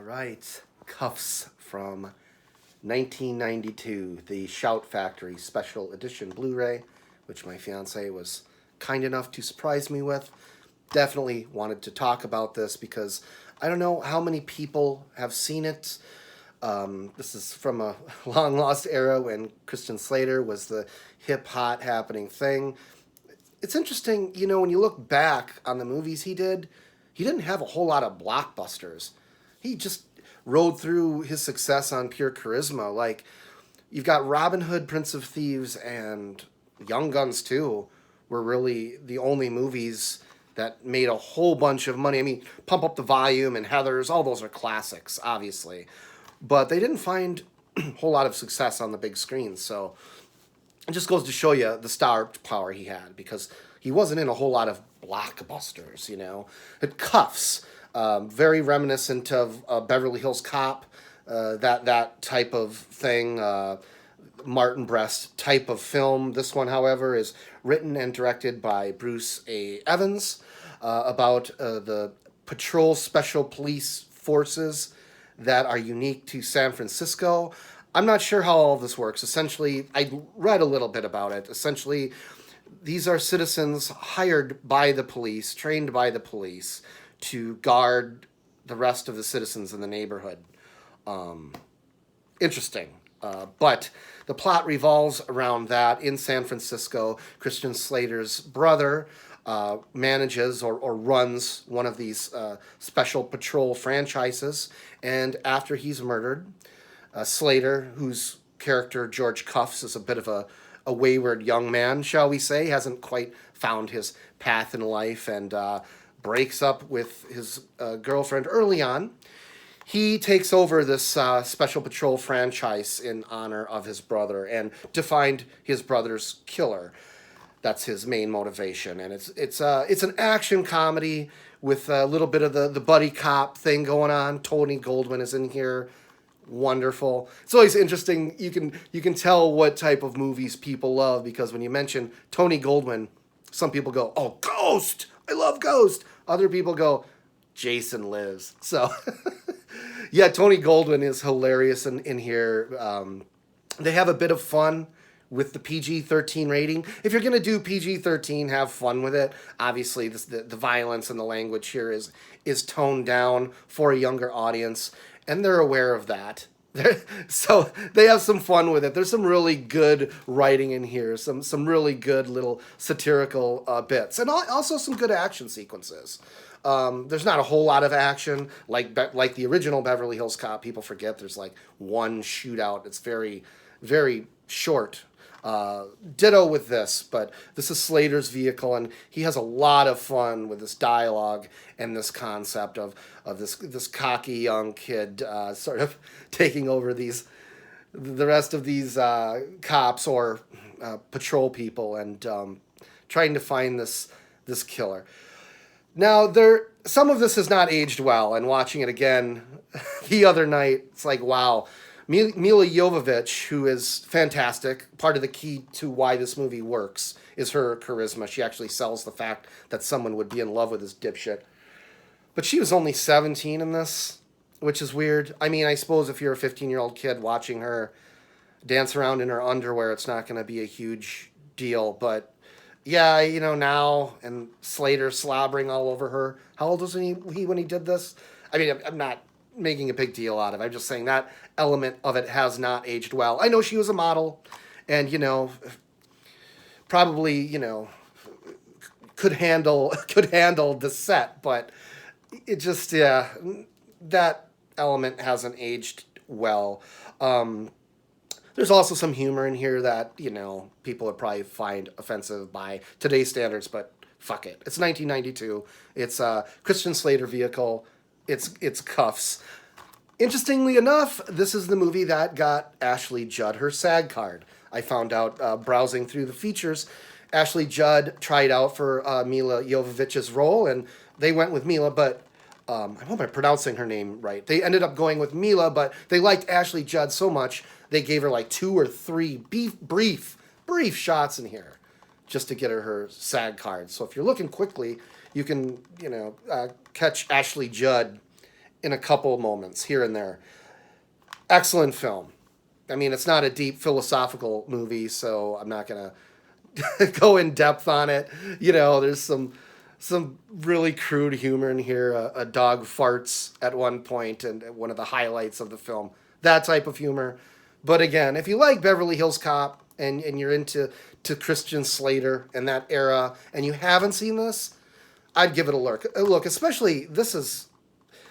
right, Kuffs from 1992, the Shout Factory Special Edition Blu-ray, which my fiance was kind enough to surprise me with. Definitely wanted to talk about this because I don't know how many people have seen it. This is from a long lost era when Christian Slater was the hip hot happening thing. It's interesting, when you look back on the movies he didn't have a whole lot of blockbusters. He just rode through his success on pure charisma. Like, you've got Robin Hood, Prince of Thieves, and Young Guns 2 were really the only movies that made a whole bunch of money. I mean, Pump Up the Volume and Heathers, all those are classics, obviously. But they didn't find a whole lot of success on the big screen. So it just goes to show you the star power he had because he wasn't in a whole lot of blockbusters. It Kuffs, very reminiscent of Beverly Hills Cop, that type of thing, Martin Brest type of film. This one, however, is written and directed by Bruce A. Evans, about the patrol special police forces that are unique to San Francisco. I'm not sure how all of this works. Essentially, I read a little bit about it. Essentially, these are citizens hired by the police, trained by the police to guard the rest of the citizens in the neighborhood. Interesting. But the plot revolves around that. In San Francisco, Christian Slater's brother manages or runs one of these special patrol franchises. And after he's murdered, Slater, whose character George Kuffs is a bit of a wayward young man, shall we say, hasn't quite found his path in life and breaks up with his girlfriend early on. He takes over this special patrol franchise in honor of his brother and to find his brother's killer. That's his main motivation, and it's an action comedy with a little bit of the buddy cop thing going on. Tony Goldwyn is in here. Wonderful. It's always interesting. You can tell what type of movies people love because when you mention Tony Goldwyn, some people go, "Oh, Ghost! I love Ghost." Other people go, "Jason Lives." So, yeah, Tony Goldwyn is hilarious in here. They have a bit of fun with the PG-13 rating. If you're going to do PG-13, have fun with it. Obviously, the violence and the language here is toned down for a younger audience, and they're aware of that. So they have some fun with it. There's some really good writing in here, some really good little satirical bits, and also some good action sequences. There's not a whole lot of action like the original Beverly Hills Cop. People forget there's like one shootout. It's very, very short. Ditto with this, but this is Slater's vehicle, and he has a lot of fun with this dialogue and this concept of this cocky young kid sort of taking over the rest of these cops or patrol people and trying to find this killer. Now, some of this has not aged well, and watching it again the other night, it's like, wow. Milla Jovovich, who is fantastic, part of the key to why this movie works is her charisma. She actually sells the fact that someone would be in love with this dipshit. But she was only 17 in this, which is weird. I mean, I suppose if you're a 15-year-old kid watching her dance around in her underwear, it's not going to be a huge deal. But yeah, now, and Slater slobbering all over her. How old was he when he did this? I mean, I'm not making a big deal out of it. I'm just saying that element of it has not aged well. I know she was a model and, probably, could handle the set, but it just, yeah, that element hasn't aged well. There's also some humor in here that, people would probably find offensive by today's standards, but fuck it. It's 1992. It's a Christian Slater vehicle. It's Kuffs. Interestingly enough, this is the movie that got Ashley Judd her SAG card. I found out browsing through the features. Ashley Judd tried out for Milla Jovovich's role, and they went with Milla, but I hope I'm pronouncing her name right. They ended up going with Milla, but they liked Ashley Judd so much, they gave her like 2 or 3 brief shots in here just to get her SAG card. So if you're looking quickly, you can, catch Ashley Judd in a couple moments here and there. Excellent film. I mean, it's not a deep philosophical movie, so I'm not gonna go in depth on it. You know, there's some really crude humor in here. A dog farts at one point, and one of the highlights of the film. That type of humor. But again, if you like Beverly Hills Cop and you're into Christian Slater and that era, and you haven't seen this, I'd give it a look. Look, especially this is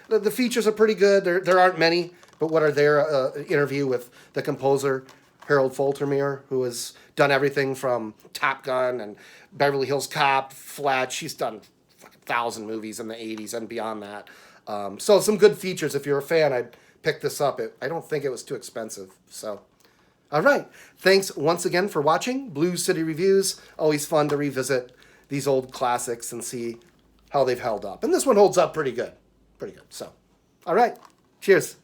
the features are pretty good. There aren't many, but what are there? Interview with the composer Harold Faltermeyer, who has done everything from Top Gun and Beverly Hills Cop, Fletch. She's done 1,000 movies in the 80s and beyond that. So some good features. If you're a fan, I'd pick this up. I don't think it was too expensive. So, all right. Thanks once again for watching Blue City Reviews. Always fun to revisit these old classics and see how they've held up. And this one holds up pretty good. Pretty good. So, all right. Cheers.